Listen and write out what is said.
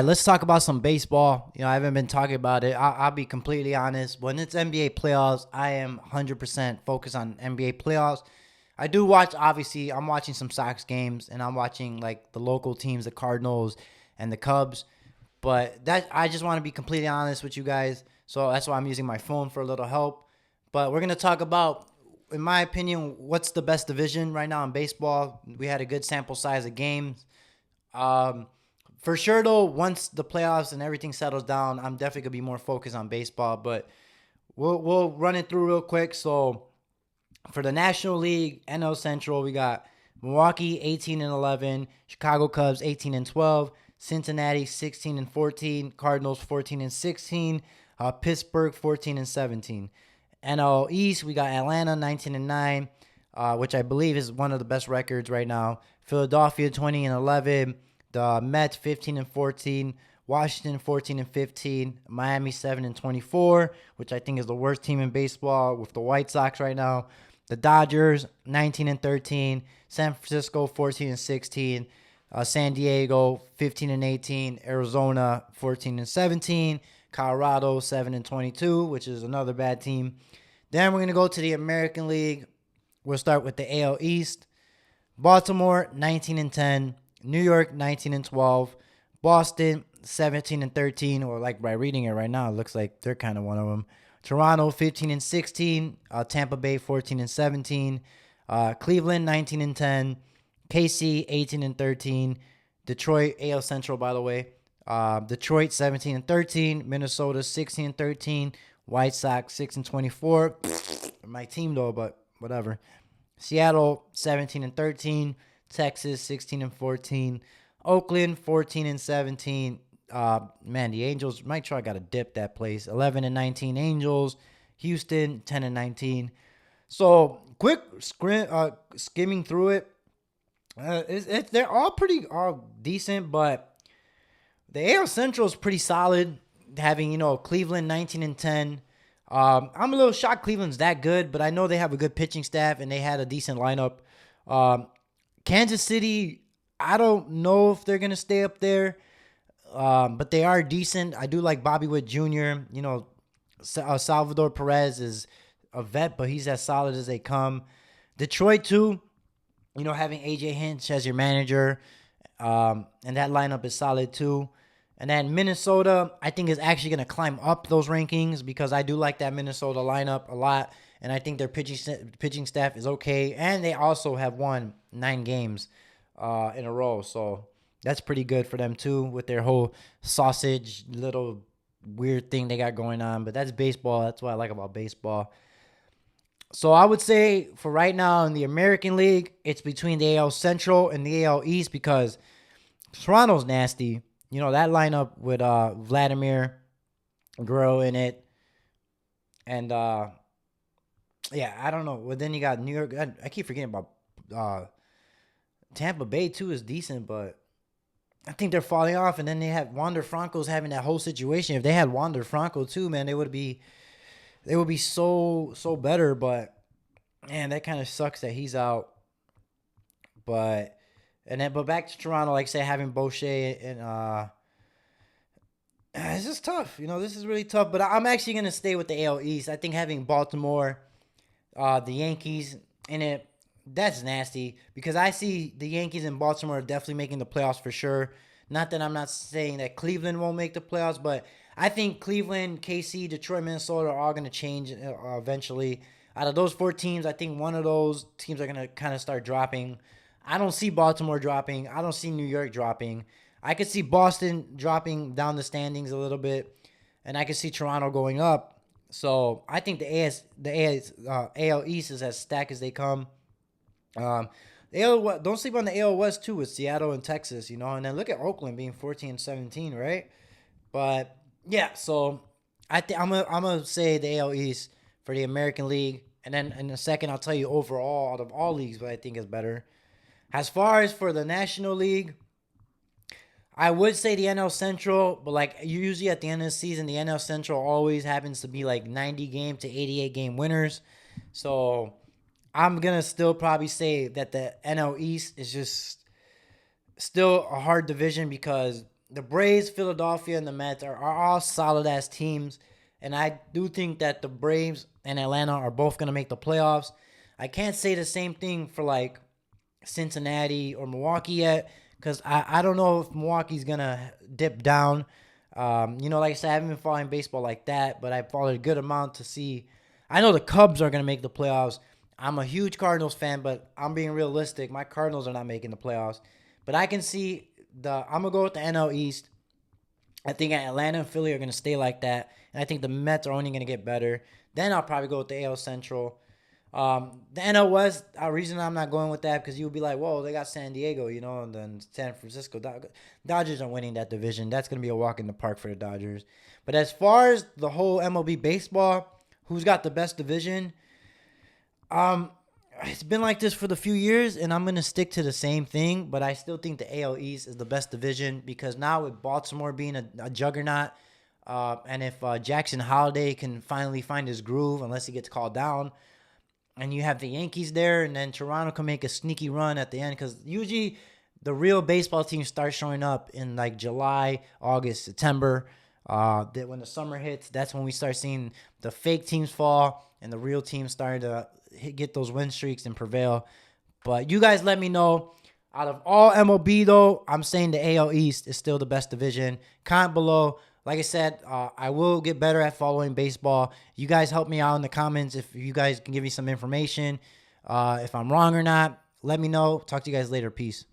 Let's talk about some baseball. I haven't been talking about it. I'll be completely honest. When it's NBA playoffs, I am 100% focused on NBA playoffs. I do watch, obviously, I'm watching some Sox games, and I'm watching like the local teams, the Cardinals and the Cubs. But I just want to be completely honest with you guys. So that's why I'm using my phone for a little help. But we're going to talk about, in my opinion, what's the best division right now in baseball. We had a good sample size of games. Um, for sure, though, once the playoffs and everything settles down, I'm definitely gonna be more focused on baseball. But we'll run it through real quick. So for the National League, NL Central, we got Milwaukee 18-11, Chicago Cubs 18-12, Cincinnati 16-14, Cardinals 14-16, Pittsburgh 14-17. NL East, we got Atlanta 19-9, which I believe is one of the best records right now. Philadelphia 20-11, the Mets 15-14, Washington 14-15, Miami 7-24, which I think is the worst team in baseball with the White Sox right now. The Dodgers 19-13, San Francisco 14-16, San Diego 15-18, Arizona 14-17, Colorado 7-22, which is another bad team. Then we're gonna go to the American League. We'll start with the AL East. Baltimore 19-10, New York 19-12, Boston 17-13, or like by reading it right now, it looks like they're kind of one of them. Toronto 15-16, Tampa Bay 14-17, Cleveland 19-10, KC 18-13, Detroit AL Central, by the way. Detroit 17-13, Minnesota 16-13, White Sox 6-24. My team though, but whatever. Seattle 17-13, Texas 16-14, Oakland 14-17. Man, the Angels, Mike Trout got to dip that place. 11-19 Angels, Houston 10-19. So quick skimming through it. They're all pretty decent, but the AL Central is pretty solid. Having Cleveland 19-10. I'm a little shocked Cleveland's that good, but I know they have a good pitching staff and they had a decent lineup. Kansas City, I don't know if they're gonna stay up there, but they are decent. I do like Bobby Witt Jr. Salvador Perez is a vet, but he's as solid as they come. Detroit too. Having AJ Hinch as your manager, and that lineup is solid too. And then Minnesota, I think, is actually going to climb up those rankings because I do like that Minnesota lineup a lot. And I think their pitching staff is okay. And they also have won 9 games in a row. So that's pretty good for them, too, with their whole sausage little weird thing they got going on. But that's baseball. That's what I like about baseball. So I would say for right now in the American League, it's between the AL Central and the AL East because Toronto's nasty. That lineup with Vladimir Guerrero in it. And, yeah, I don't know. Well, then you got New York. I keep forgetting about Tampa Bay, too, is decent, but I think they're falling off. And then they have Wander Franco's having that whole situation. If they had Wander Franco, too, man, they would be so better. But, man, that kind of sucks that he's out. But back to Toronto, like say having Boucher and it's just tough. This is really tough. But I'm actually gonna stay with the AL East. I think having Baltimore, the Yankees in it, that's nasty because I see the Yankees and Baltimore definitely making the playoffs for sure. Not that I'm not saying that Cleveland won't make the playoffs, but I think Cleveland, KC, Detroit, Minnesota are all gonna change eventually. Out of those 4 teams, I think one of those teams are gonna kind of start dropping. I don't see Baltimore dropping. I don't see New York dropping. I could see Boston dropping down the standings a little bit, and I could see Toronto going up. So I think the AL East is as stacked as they come. Don't sleep on the AL West too with Seattle and Texas, and then look at Oakland being 14-17, right? But yeah, so I'm gonna say the AL East for the American League, and then in a second I'll tell you overall out of all leagues what I think is better. As far as for the National League, I would say the NL Central, but like usually at the end of the season, the NL Central always happens to be like 90 game to 88 game winners. So I'm going to still probably say that the NL East is just still a hard division because the Braves, Philadelphia, and the Mets are all solid ass teams. And I do think that the Braves and Atlanta are both going to make the playoffs. I can't say the same thing for like Cincinnati or Milwaukee yet because I don't know if Milwaukee's going to dip down. Like I said, I haven't been following baseball like that, but I followed a good amount to see. I know the Cubs are going to make the playoffs. I'm a huge Cardinals fan, but I'm being realistic. My Cardinals are not making the playoffs. But I can see I'm going to go with the NL East. I think Atlanta and Philly are going to stay like that. And I think the Mets are only going to get better. Then I'll probably go with the AL Central. The NL West, a reason I'm not going with that because you'll be like, whoa, they got San Diego, and then San Francisco. Dodgers are winning that division. That's going to be a walk in the park for the Dodgers. But as far as the whole MLB baseball, who's got the best division? It's been like this for the few years, and I'm going to stick to the same thing, but I still think the AL East is the best division because now with Baltimore being a juggernaut, and if Jackson Holliday can finally find his groove, unless he gets called down, and you have the Yankees there, and then Toronto can make a sneaky run at the end because usually the real baseball teams start showing up in like July, August, September. That when the summer hits, that's when we start seeing the fake teams fall and the real teams start to get those win streaks and prevail. But you guys let me know. Out of all MLB, though, I'm saying the AL East is still the best division. Comment below. Like I said, I will get better at following baseball. You guys help me out in the comments if you guys can give me some information. If I'm wrong or not, let me know. Talk to you guys later. Peace.